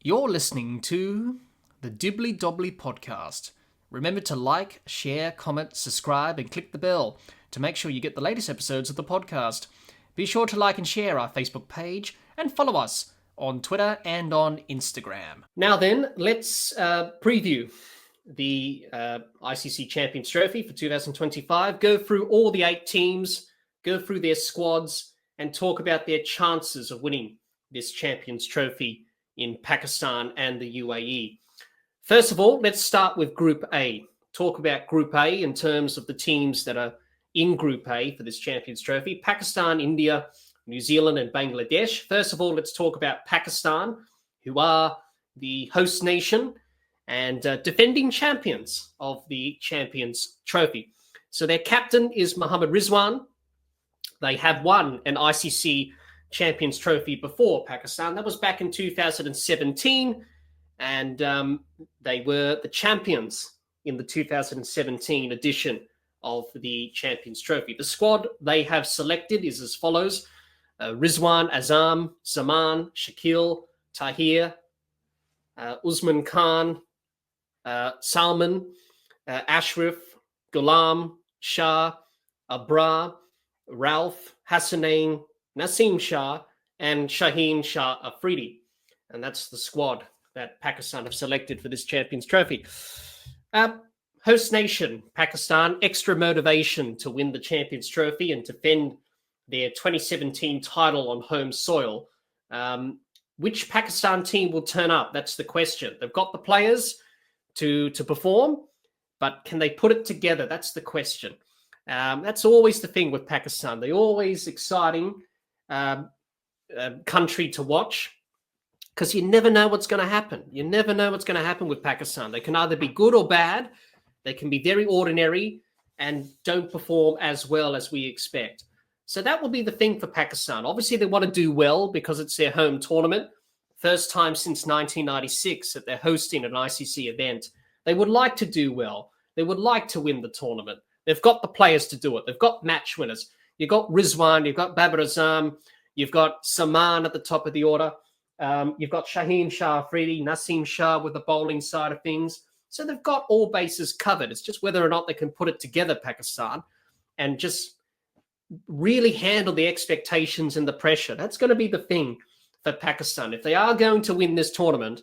You're listening to the Dibbly Dobbly Podcast. Remember to like, share, comment, subscribe, and click the bell to make sure you get the latest episodes of the podcast. Be sure to like and share our Facebook page and follow us on Twitter and on Instagram. Now then, let's preview the ICC Champions Trophy for 2025. Go through all the 8 teams, go through their squads, and talk about their chances of winning this Champions Trophy in Pakistan and the UAE. First of all, let's start with Group A. Talk about Group A in terms of the teams that are in Group A for this Champions Trophy. Pakistan, India, New Zealand, and Bangladesh. First of all, let's talk about Pakistan, who are the host nation and defending champions of the Champions Trophy. So their captain is Mohammad Rizwan. They have won an ICC Champions Trophy before Pakistan. That was back in 2017, and they were the champions in the 2017 edition of the Champions Trophy. The squad they have selected is as follows: Rizwan, Azam, Zaman, Shakil, Tahir, Usman Khan, Salman, Ashraf, Ghulam, Shah, Abra, Ralph, Hassanain, Naseem Shah, and Shaheen Shah Afridi. And that's the squad that Pakistan have selected for this Champions Trophy. Host nation, Pakistan, extra motivation to win the Champions Trophy and defend their 2017 title on home soil. Which Pakistan team will turn up? That's the question. They've got the players to perform, but can they put it together? That's the question. That's always the thing with Pakistan. They're always exciting country to watch because you never know what's going to happen. You never know what's going to happen with Pakistan. They can either be good or bad. They can be very ordinary and don't perform as well as we expect. So that will be the thing for Pakistan. Obviously, they want to do well because it's their home tournament. First time since 1996 that they're hosting an ICC event. They would like to do well. They would like to win the tournament. They've got the players to do it. They've got match winners. You've got Rizwan, you've got Babar Azam, you've got Saman at the top of the order. You've got Shaheen Shah Afridi, Naseem Shah with the bowling side of things. So they've got all bases covered. It's just whether or not they can put it together, Pakistan, and just really handle the expectations and the pressure. That's going to be the thing for Pakistan. If they are going to win this tournament,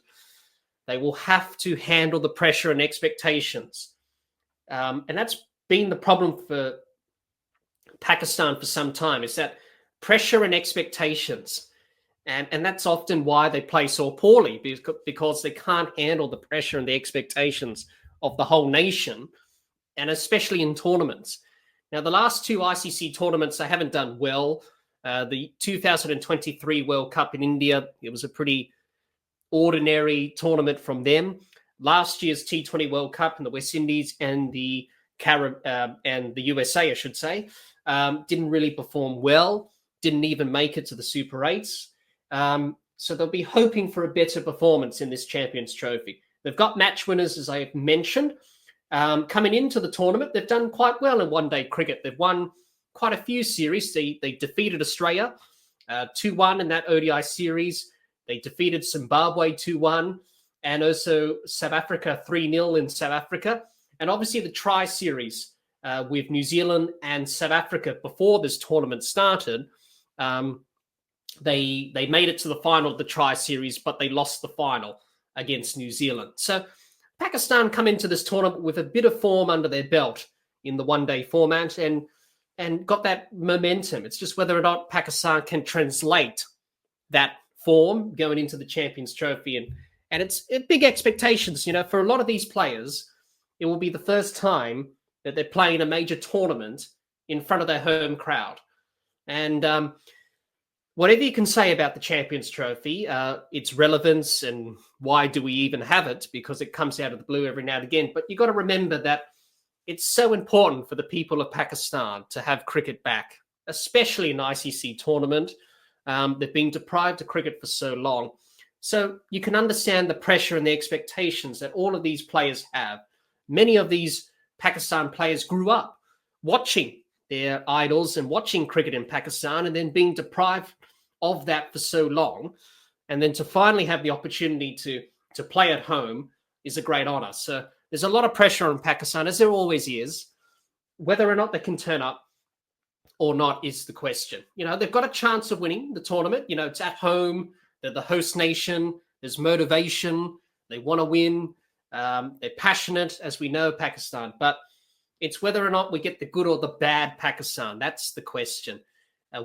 they will have to handle the pressure and expectations. And that's been the problem for Pakistan for some time, is that pressure and expectations. And that's often why they play so poorly, because they can't handle the pressure and the expectations of the whole nation, and especially in tournaments. Now, the last 2 ICC tournaments, they haven't done well. The 2023 World Cup in India, it was a pretty ordinary tournament from them. Last year's T20 World Cup in the West Indies and the USA, I should say, didn't really perform well, didn't even make it to the Super 8s. So they'll be hoping for a better performance in this Champions Trophy. They've got match winners, as I mentioned. Coming into the tournament, they've done quite well in one-day cricket. They've won quite a few series. They defeated Australia 2-1 in that ODI series. They defeated Zimbabwe 2-1 and also South Africa 3-0 in South Africa. And obviously the Tri Series with New Zealand and South Africa before this tournament started, they made it to the final of the Tri Series, but they lost the final against New Zealand. So Pakistan come into this tournament with a bit of form under their belt in the one-day format and got that momentum. It's just whether or not Pakistan can translate that form going into the Champions Trophy. And it's big expectations, for a lot of these players. It will be the first time that they're playing a major tournament in front of their home crowd. And whatever you can say about the Champions Trophy, its relevance and why do we even have it, because it comes out of the blue every now and again. But you've got to remember that it's so important for the people of Pakistan to have cricket back, especially in the ICC tournament. They've been deprived of cricket for so long. So you can understand the pressure and the expectations that all of these players have. Many of these Pakistan players grew up watching their idols and watching cricket in Pakistan and then being deprived of that for so long. And then to finally have the opportunity to play at home is a great honor. So there's a lot of pressure on Pakistan, as there always is. Whether or not they can turn up or not is the question. They've got a chance of winning the tournament. It's at home. They're the host nation. There's motivation. They want to win. They're passionate, as we know, Pakistan. But it's whether or not we get the good or the bad Pakistan. That's the question.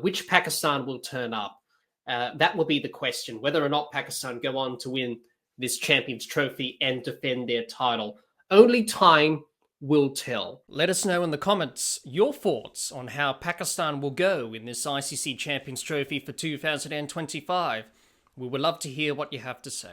Which Pakistan will turn up? That will be the question. Whether or not Pakistan go on to win this Champions Trophy and defend their title. Only time will tell. Let us know in the comments your thoughts on how Pakistan will go in this ICC Champions Trophy for 2025. We would love to hear what you have to say.